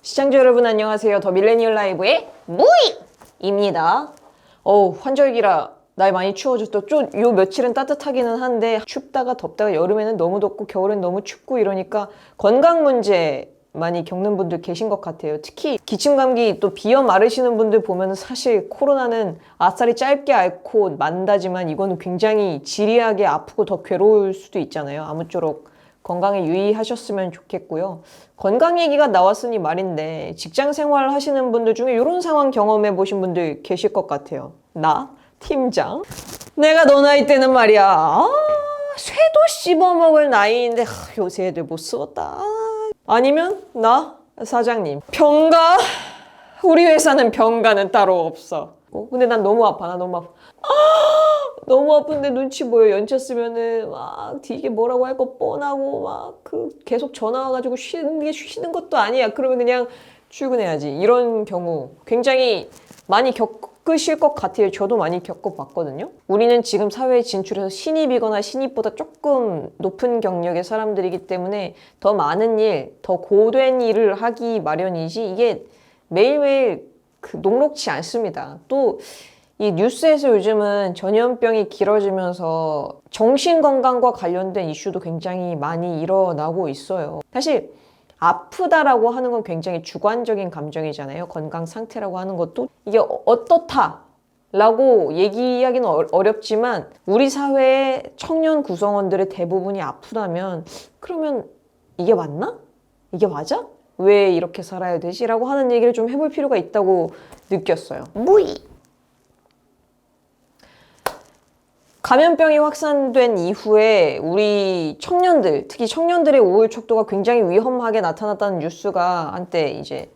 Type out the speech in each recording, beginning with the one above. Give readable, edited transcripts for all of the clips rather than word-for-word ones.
시청자 여러분 안녕하세요. 더 밀레니얼 라이브의 무이입니다. 환절기라 날 많이 추워졌죠. 좀 요 며칠은 따뜻하기는 한데 춥다가 덥다가 여름에는 너무 덥고 겨울엔 너무 춥고 이러니까 건강 문제 많이 겪는 분들 계신 것 같아요. 특히 기침감기 또 비염 앓으시는 분들 보면 사실 코로나는 아싸리 짧게 앓고 만다지만 이거는 굉장히 지리하게 아프고 더 괴로울 수도 있잖아요. 아무쪼록 건강에 유의하셨으면 좋겠고요. 건강 얘기가 나왔으니 말인데 직장 생활 하시는 분들 중에 이런 상황 경험해 보신 분들 계실 것 같아요. 나 팀장 내가 너 나이 때는 말이야 쇠도 씹어먹을 나이인데 요새 애들 못 쓰겠다. 아니면 나 사장님 병가 우리 회사는 병가는 따로 없어. 근데 난 너무 아파. 나 너무 아파. 너무 아픈데 눈치 보여. 연차 쓰면은 막 이게 뭐라고 할 거 뻔하고 막 계속 전화 와가지고 쉬는 것도 아니야. 그러면 그냥 출근해야지. 이런 경우 굉장히 많이 겪으실 것 같아요. 저도 많이 겪어봤거든요. 우리는 지금 사회에 진출해서 신입이거나 신입보다 조금 높은 경력의 사람들이기 때문에 더 많은 일, 더 고된 일을 하기 마련이지 이게 매일매일 녹록지 않습니다. 또 이 뉴스에서 요즘은 전염병이 길어지면서 정신건강과 관련된 이슈도 굉장히 많이 일어나고 있어요. 사실 아프다라고 하는 건 굉장히 주관적인 감정이잖아요. 건강 상태라고 하는 것도 이게 어떻다 라고 얘기하기는 어렵지만 우리 사회의 청년 구성원들의 대부분이 아프다면 그러면 이게 맞나? 이게 맞아? 왜 이렇게 살아야 되지? 라고 하는 얘기를 좀 해볼 필요가 있다고 느꼈어요. 감염병이 확산된 이후에 우리 청년들, 특히 청년들의 우울 척도가 굉장히 위험하게 나타났다는 뉴스가 한때 이제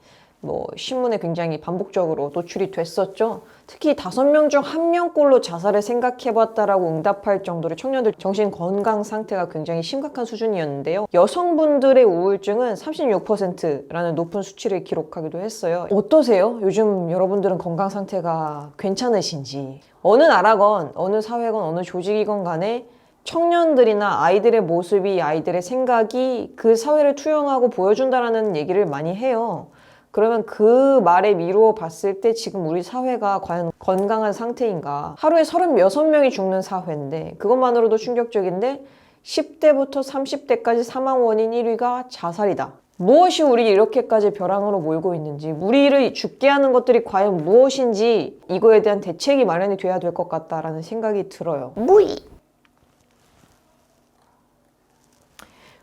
신문에 굉장히 반복적으로 노출이 됐었죠. 특히 5명 중 1명꼴로 자살을 생각해봤다라고 응답할 정도로 청년들 정신 건강 상태가 굉장히 심각한 수준이었는데요. 여성분들의 우울증은 36%라는 높은 수치를 기록하기도 했어요. 어떠세요? 요즘 여러분들은 건강 상태가 괜찮으신지. 어느 나라건 어느 사회건 어느 조직이건 간에 청년들이나 아이들의 모습이 아이들의 생각이 그 사회를 투영하고 보여준다라는 얘기를 많이 해요. 그러면 그 말에 미루어 봤을 때 지금 우리 사회가 과연 건강한 상태인가? 하루에 36명이 죽는 사회인데 그것만으로도 충격적인데 10대부터 30대까지 사망 원인 1위가 자살이다. 무엇이 우리 이렇게까지 벼랑으로 몰고 있는지, 우리를 죽게 하는 것들이 과연 무엇인지 이거에 대한 대책이 마련이 돼야 될 것 같다라는 생각이 들어요.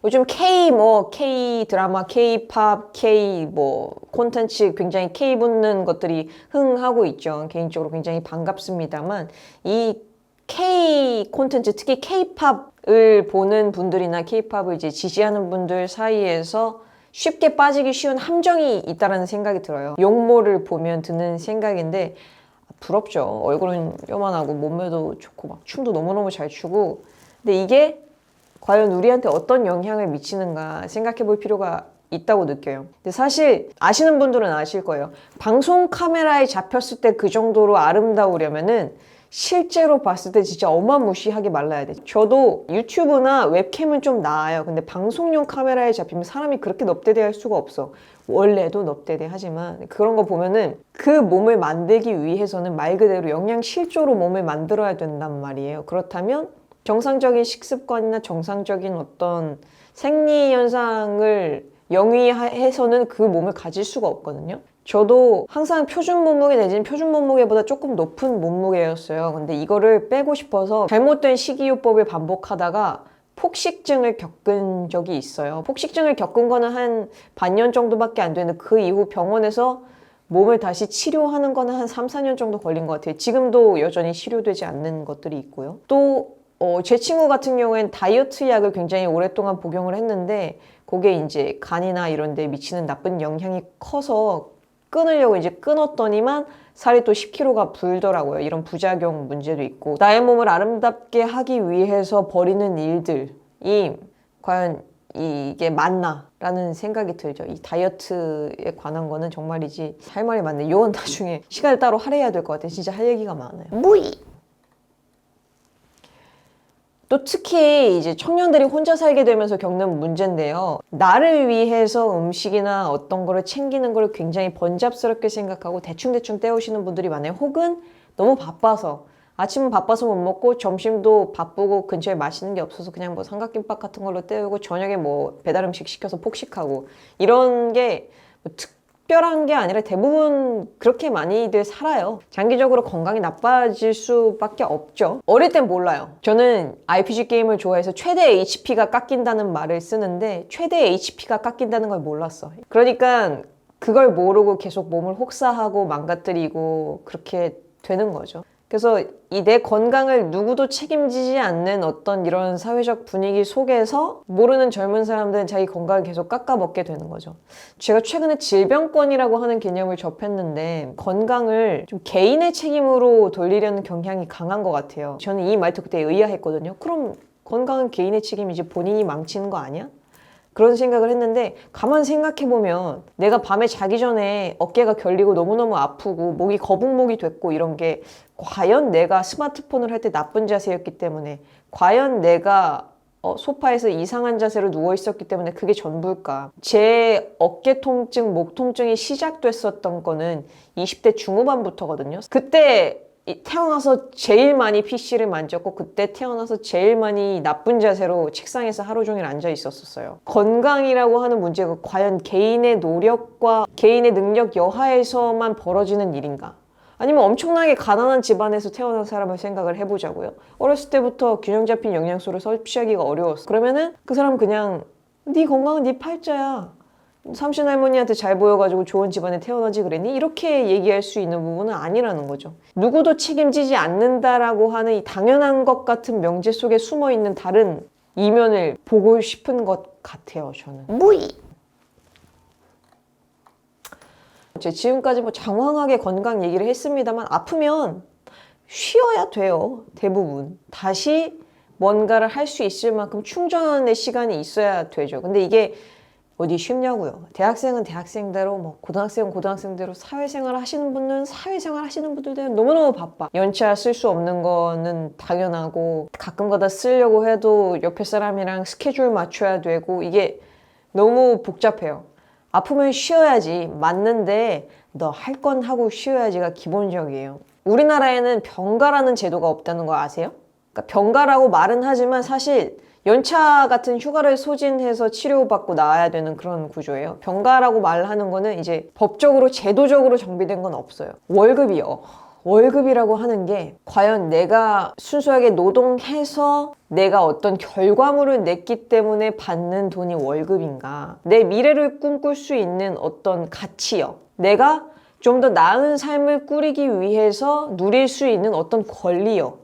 요즘 K 드라마, K 팝, K 콘텐츠 굉장히 K 붙는 것들이 흥하고 있죠. 개인적으로 굉장히 반갑습니다만 이 K 콘텐츠, 특히 K 팝을 보는 분들이나 K 팝을 이제 지지하는 분들 사이에서 쉽게 빠지기 쉬운 함정이 있다라는 생각이 들어요. 용모를 보면 드는 생각인데 부럽죠. 얼굴은 요만하고 몸매도 좋고 막 춤도 너무너무 잘 추고 근데 이게 과연 우리한테 어떤 영향을 미치는가 생각해 볼 필요가 있다고 느껴요. 근데 사실 아시는 분들은 아실 거예요. 방송 카메라에 잡혔을 때 그 정도로 아름다우려면은 실제로 봤을 때 진짜 어마무시하게 말라야 돼. 저도 유튜브나 웹캠은 좀 나아요. 근데 방송용 카메라에 잡히면 사람이 그렇게 넙대대할 수가 없어. 원래도 넙대대하지만 그런 거 보면은 그 몸을 만들기 위해서는 말 그대로 영양실조로 몸을 만들어야 된단 말이에요. 그렇다면 정상적인 식습관이나 정상적인 어떤 생리 현상을 영위해서는 그 몸을 가질 수가 없거든요. 저도 항상 표준 몸무게 내지는 표준 몸무게보다 조금 높은 몸무게였어요. 근데 이거를 빼고 싶어서 잘못된 식이요법을 반복하다가 폭식증을 겪은 적이 있어요. 폭식증을 겪은 거는 한 반년 정도밖에 안 되는데 그 이후 병원에서 몸을 다시 치료하는 거는 한 3, 4년 정도 걸린 것 같아요. 지금도 여전히 치료되지 않는 것들이 있고요. 또 제 친구 같은 경우에는 다이어트 약을 굉장히 오랫동안 복용을 했는데 그게 이제 간이나 이런 데 미치는 나쁜 영향이 커서 끊으려고 이제 끊었더니만 살이 또 10kg가 불더라고요. 이런 부작용 문제도 있고 나의 몸을 아름답게 하기 위해서 벌이는 일들이 과연 이게 맞나? 라는 생각이 들죠. 이 다이어트에 관한 거는 정말이지 할 말이 많네. 이건 나중에 시간을 따로 할애해야 될 것 같아요. 진짜 할 얘기가 많아요. 또 특히 이제 청년들이 혼자 살게 되면서 겪는 문제인데요. 나를 위해서 음식이나 어떤 거를 챙기는 걸 굉장히 번잡스럽게 생각하고 대충대충 때우시는 분들이 많아요. 혹은 너무 바빠서 아침은 바빠서 못 먹고 점심도 바쁘고 근처에 맛있는 게 없어서 그냥 뭐 삼각김밥 같은 걸로 때우고 저녁에 뭐 배달 음식 시켜서 폭식하고 이런 게 뭐 특별한 게 아니라 대부분 그렇게 많이들 살아요. 장기적으로 건강이 나빠질 수밖에 없죠. 어릴 땐 몰라요. 저는 RPG 게임을 좋아해서 최대 HP가 깎인다는 말을 쓰는데 최대 HP가 깎인다는 걸 몰랐어. 그러니까 그걸 모르고 계속 몸을 혹사하고 망가뜨리고 그렇게 되는 거죠. 그래서 이 내 건강을 누구도 책임지지 않는 어떤 이런 사회적 분위기 속에서 모르는 젊은 사람들은 자기 건강을 계속 깎아먹게 되는 거죠. 제가 최근에 질병권이라고 하는 개념을 접했는데 건강을 좀 개인의 책임으로 돌리려는 경향이 강한 것 같아요. 저는 이 말도 그때 의아했거든요. 그럼 건강은 개인의 책임이지 본인이 망치는 거 아니야? 그런 생각을 했는데 가만 생각해보면 내가 밤에 자기 전에 어깨가 결리고 너무너무 아프고 목이 거북목이 됐고 이런 게 과연 내가 스마트폰을 할 때 나쁜 자세였기 때문에 과연 내가 소파에서 이상한 자세로 누워 있었기 때문에 그게 전부일까? 제 어깨 통증, 목 통증이 시작됐었던 거는 20대 중후반부터거든요. 그때 태어나서 제일 많이 PC를 만졌고 그때 태어나서 제일 많이 나쁜 자세로 책상에서 하루 종일 앉아 있었어요. 건강이라고 하는 문제가 과연 개인의 노력과 개인의 능력 여하에서만 벌어지는 일인가? 아니면 엄청나게 가난한 집안에서 태어난 사람을 생각을 해보자고요. 어렸을 때부터 균형 잡힌 영양소를 섭취하기가 어려웠어. 그러면은 그 사람은 그냥 네 건강은 네 팔자야. 삼신 할머니한테 잘 보여가지고 좋은 집안에 태어나지 그랬니? 이렇게 얘기할 수 있는 부분은 아니라는 거죠. 누구도 책임지지 않는다라고 하는 이 당연한 것 같은 명제 속에 숨어있는 다른 이면을 보고 싶은 것 같아요, 저는. 무이! 지금까지 뭐 장황하게 건강 얘기를 했습니다만 아프면 쉬어야 돼요, 대부분. 다시 뭔가를 할 수 있을 만큼 충전의 시간이 있어야 되죠. 근데 이게 어디 쉽냐고요. 대학생은 대학생대로 뭐 고등학생은 고등학생대로 사회생활 하시는 분은 사회생활 하시는 분들은 너무너무 바빠. 연차 쓸 수 없는 거는 당연하고 가끔가다 쓰려고 해도 옆에 사람이랑 스케줄 맞춰야 되고 이게 너무 복잡해요. 아프면 쉬어야지 맞는데 너 할 건 하고 쉬어야지가 기본적이에요. 우리나라에는 병가라는 제도가 없다는 거 아세요? 그러니까 병가라고 말은 하지만 사실 연차 같은 휴가를 소진해서 치료받고 나와야 되는 그런 구조예요. 병가라고 말하는 거는 이제 법적으로 제도적으로 정비된 건 없어요. 월급이요. 월급이라고 하는 게 과연 내가 순수하게 노동해서 내가 어떤 결과물을 냈기 때문에 받는 돈이 월급인가? 내 미래를 꿈꿀 수 있는 어떤 가치요. 내가 좀 더 나은 삶을 꾸리기 위해서 누릴 수 있는 어떤 권리요.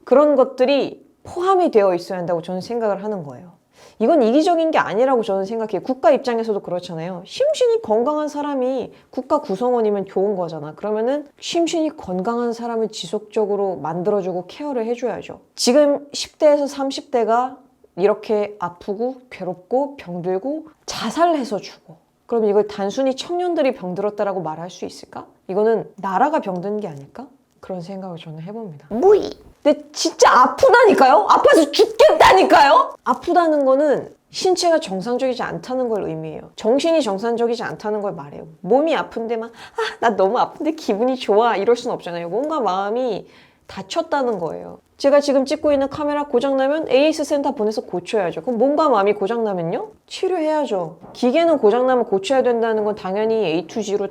그런 것들이 포함이 되어 있어야 한다고 저는 생각을 하는 거예요. 이건 이기적인 게 아니라고 저는 생각해요. 국가 입장에서도 그렇잖아요. 심신이 건강한 사람이 국가 구성원이면 좋은 거잖아. 그러면은 심신이 건강한 사람을 지속적으로 만들어주고 케어를 해줘야죠. 지금 10대에서 30대가 이렇게 아프고 괴롭고 병들고 자살해서 죽어. 그럼 이걸 단순히 청년들이 병들었다라고 말할 수 있을까? 이거는 나라가 병든 게 아닐까? 그런 생각을 저는 해봅니다. 무이! 근데 진짜 아프다니까요? 아파서 죽겠다니까요? 아프다는 거는 신체가 정상적이지 않다는 걸 의미해요. 정신이 정상적이지 않다는 걸 말해요. 몸이 아픈데만 나 너무 아픈데 기분이 좋아 이럴 순 없잖아요. 뭔가 마음이 다쳤다는 거예요. 제가 지금 찍고 있는 카메라 고장나면 AS 센터 보내서 고쳐야죠. 그럼 몸과 마음이 고장나면요? 치료해야죠. 기계는 고장나면 고쳐야 된다는 건 당연히 A to G로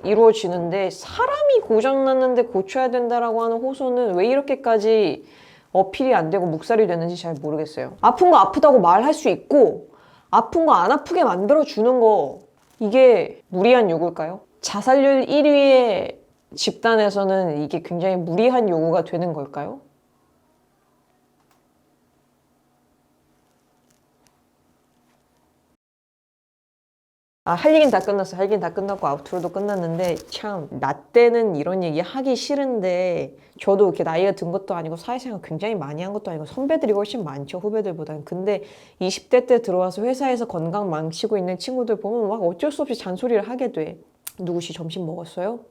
이루어지는데 사람이 고장났는데 고쳐야 된다라고 하는 호소는 왜 이렇게까지 어필이 안 되고 묵살이 되는지 잘 모르겠어요. 아픈 거 아프다고 말할 수 있고 아픈 거 안 아프게 만들어주는 거 이게 무리한 요구일까요? 자살률 1위의 집단에서는 이게 굉장히 무리한 요구가 되는 걸까요? 할 얘기는 다 끝났어. 할 얘기는 다 끝났고 아우트로도 끝났는데 참 나 때는 이런 얘기 하기 싫은데 저도 이렇게 나이가 든 것도 아니고 사회생활 굉장히 많이 한 것도 아니고 선배들이 훨씬 많죠. 후배들보다는. 근데 20대 때 들어와서 회사에서 건강 망치고 있는 친구들 보면 막 어쩔 수 없이 잔소리를 하게 돼. 누구시 점심 먹었어요?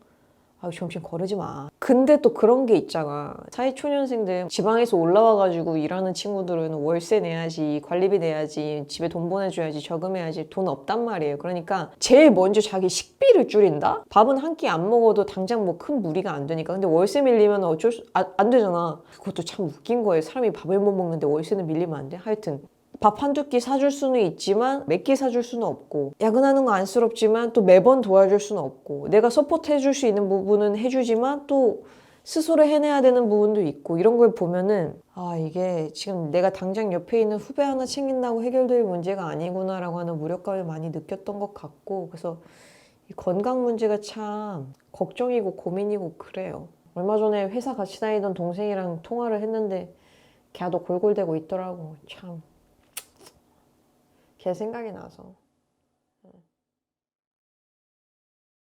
아, 정신 거르지 마. 근데 또 그런 게 있잖아. 사회초년생들 지방에서 올라와가지고 일하는 친구들은 월세 내야지, 관리비 내야지, 집에 돈 보내줘야지, 저금해야지 돈 없단 말이에요. 그러니까 제일 먼저 자기 식비를 줄인다? 밥은 한 끼 안 먹어도 당장 뭐 큰 무리가 안 되니까. 근데 월세 밀리면 안 되잖아. 그것도 참 웃긴 거예요. 사람이 밥을 못 먹는데 월세는 밀리면 안 돼? 하여튼 밥 한두 끼 사줄 수는 있지만 몇 끼 사줄 수는 없고, 야근하는 거 안쓰럽지만 또 매번 도와줄 수는 없고, 내가 서포트 해줄 수 있는 부분은 해주지만 또 스스로 해내야 되는 부분도 있고, 이런 걸 보면은 아, 이게 지금 내가 당장 옆에 있는 후배 하나 챙긴다고 해결될 문제가 아니구나라고 하는 무력감을 많이 느꼈던 것 같고, 그래서 이 건강 문제가 참 걱정이고 고민이고 그래요. 얼마 전에 회사 같이 다니던 동생이랑 통화를 했는데 걔도 골골대고 있더라고. 참 걔 생각이 나서.